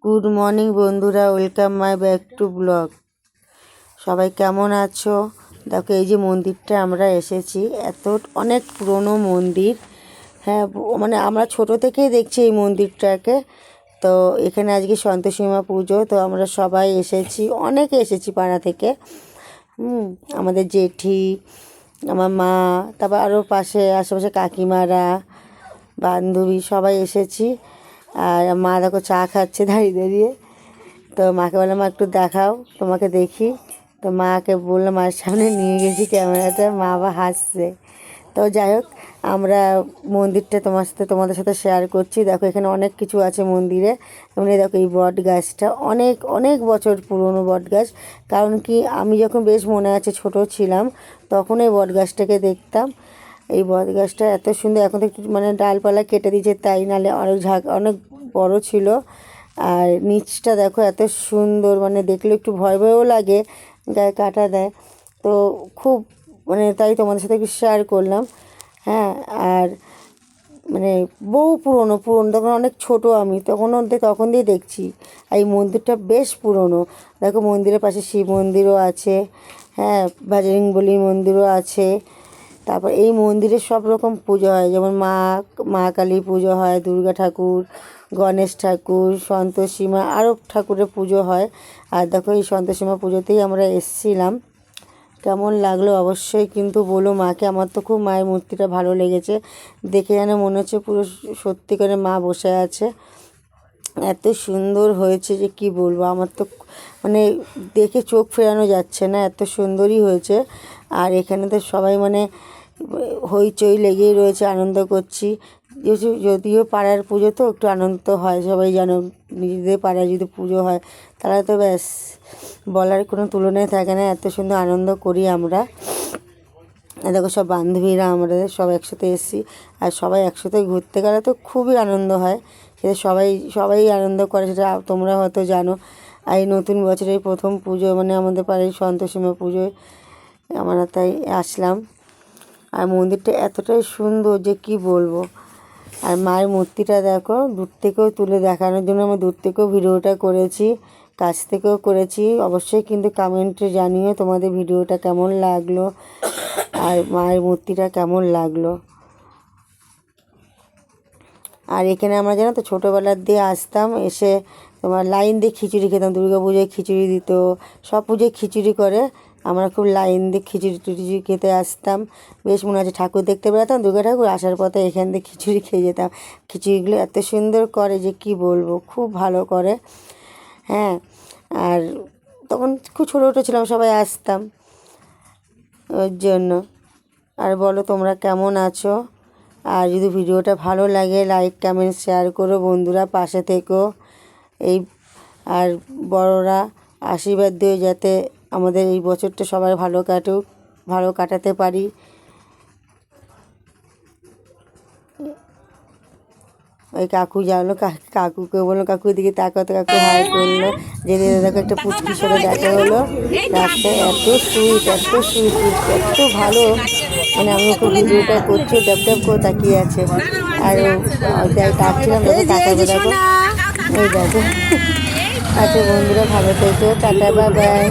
Good morning বন্ধুরা, welcome my back to blog. সবাই কেমন আছো? দেখো এই যে মন্দিরটা আমরা এসেছি, অনেক পুরনো মন্দির। হ্যাঁ, মানে আমরা ছোট থেকেই দেখছি এই মন্দিরটাকে। তো এখানে আজকে সন্তোষী মা পুজো, তো আমরা সবাই এসেছি, অনেকে এসেছি পাড়া থেকে। আমাদের জেঠি, আমার মা, তারপর আরও আশেপাশে কাকিমারা, বান্ধবী সবাই এসেছি। আর মা দেখো চা খাচ্ছে দাঁড়িয়ে দাঁড়িয়ে। তো মাকে বললাম, মা একটু দেখাও, তোমাকে দেখি। তো মাকে বললাম, মায়ের সামনে নিয়ে গেছি ক্যামেরাটা, মা আবার হাসছে। তো যাই হোক, আমরা মন্দিরটা তোমাদের সাথে শেয়ার করছি। দেখো এখানে অনেক কিছু আছে মন্দিরে। এমনি দেখো এই বট গাছটা অনেক অনেক বছর পুরনো বট গাছ। কারণ কি, আমি যখন বেশ মনে আছে ছোট ছিলাম, তখন এই বট গাছটাকে দেখতাম। এই বট গাছটা এত সুন্দর, এখন তো একটু মানে ডালপালা কেটে দিয়েছে, তাই নাহলে অনেক বড় ছিল। আর নিচটা দেখো এত সুন্দর, মানে দেখলে একটু ভয় ভয়ও লাগে, গায়ে কাটা দেয়। তো খুব মানে তাই তোমাদের সাথে একটু শেয়ার করলাম। হ্যাঁ, আর মানে পুরনো তখন অনেক ছোট আমি, তখন দিয়ে দেখছি। আর এই মন্দিরটা বেশ পুরনো। দেখো মন্দিরের পাশে শিব মন্দিরও আছে, হ্যাঁ, বজরংবলী মন্দিরও আছে। তারপর এই মন্দিরে সব রকম পুজো হয়, যেমন মা কালী পুজো হয়, দুর্গা ঠাকুর, গণেশ ঠাকুর, সন্তোষী মা, আরও ঠাকুরের পুজো হয়। আর দেখো এই সন্তোষী মা পুজোতেই আমরা এসেছিলাম। কেমন লাগলো অবশ্যই কিন্তু বলো মাকে। আমার তো খুব মায়ের মূর্তিটা ভালো লেগেছে, দেখে যেন মনে হচ্ছে পুরো সত্যি করে মা বসে আছে। এত সুন্দর হয়েছে যে কি বলবো, আমার তো মানে দেখে চোখ ফেরানো যাচ্ছে না, এত সুন্দরই হয়েছে। আর এখানে তো সবাই মানে হইচই লেগেই রয়েছে, আনন্দ করছি। যদিও পাড়ার পুজো তো একটু আনন্দ হয়, সবাই জানো, নিজেদের পাড়ায় যদি পুজো হয় তাহলে তো ব্যাস বলার কোনো তুলনায় থাকে না, এত সুন্দর আনন্দ করি আমরা। দেখো সব বান্ধবীরা আমরা সব একসাথে এসেছি। আর সবাই একসাথে ঘুরতে গেলে তো খুবই আনন্দ হয়, সেটা সবাই আনন্দ করে, সেটা তোমরা হয়তো জানো। আর এই নতুন বছরের প্রথম পুজো, মানে আমাদের পাড়ায় সন্তোষী মা পুজোয় আমরা তাই আসলাম। আর মন্দিরটা এতটাই সুন্দর যে কি বলবো। আর মায়ের মূর্তিটা দেখো, দূর থেকেও তুলে দেখানোর জন্য আমি দূর থেকেও ভিডিওটা করেছি, কাছ থেকেও করেছি। অবশ্যই কিন্তু কমেন্টে জানিও তোমাদের ভিডিওটা কেমন লাগলো, আর মায়ের মূর্তিটা কেমন লাগলো। আর এখানে আমরা জানো তো ছোটোবেলার দিয়ে আসতাম, এসে তোমার লাইন দিয়ে খিচুড়ি খেতাম। দুর্গা পুজোয় খিচুড়ি দিত, সব পুজোয় খিচুড়ি করে, আমরা খুব লাইন দিয়ে খিচুড়ি খেতে আসতাম। বেশ মনে আছে, ঠাকুর দেখতে বেরোতাম, দুর্গা ঠাকুর আসার পথে এখান দিয়ে খিচুড়ি খেয়ে যেতাম। খিচুড়িগুলো এত সুন্দর করে যে কি বলবো, খুব ভালো করে। হ্যাঁ, আর তখন খুব ছোটো ছোটো ছিলাম, সবাই আসতাম ওর জন্য। আর বলো তোমরা কেমন আছো? আর যদি ভিডিওটা ভালো লাগে, লাইক কমেন্ট শেয়ার করো বন্ধুরা, পাশে থেকো। এই আর বড়রা আশীর্বাদ দিও যাতে আমাদের এই বছরটা সবাই ভালো কাটাতে পারি। ওই কাকু জানলো, কাকুকে বললো, কাকু দিকে তাকাতে, কাকু হাই করলো। যেতে দেখো একটা পুচকির সাথে দেখা হলো রাস্তায়। এত সুইট এত ভালো, মানে আমি ওকে ভিডিওটা করছি, ড্যাপ করে তাকিয়ে আছে। আর তাকছিলাম, দেখো তাকাবে, দেখো ওই দেখো। আচ্ছা বন্ধুরা, ভালো থেকো, টাটা, বাই বাই।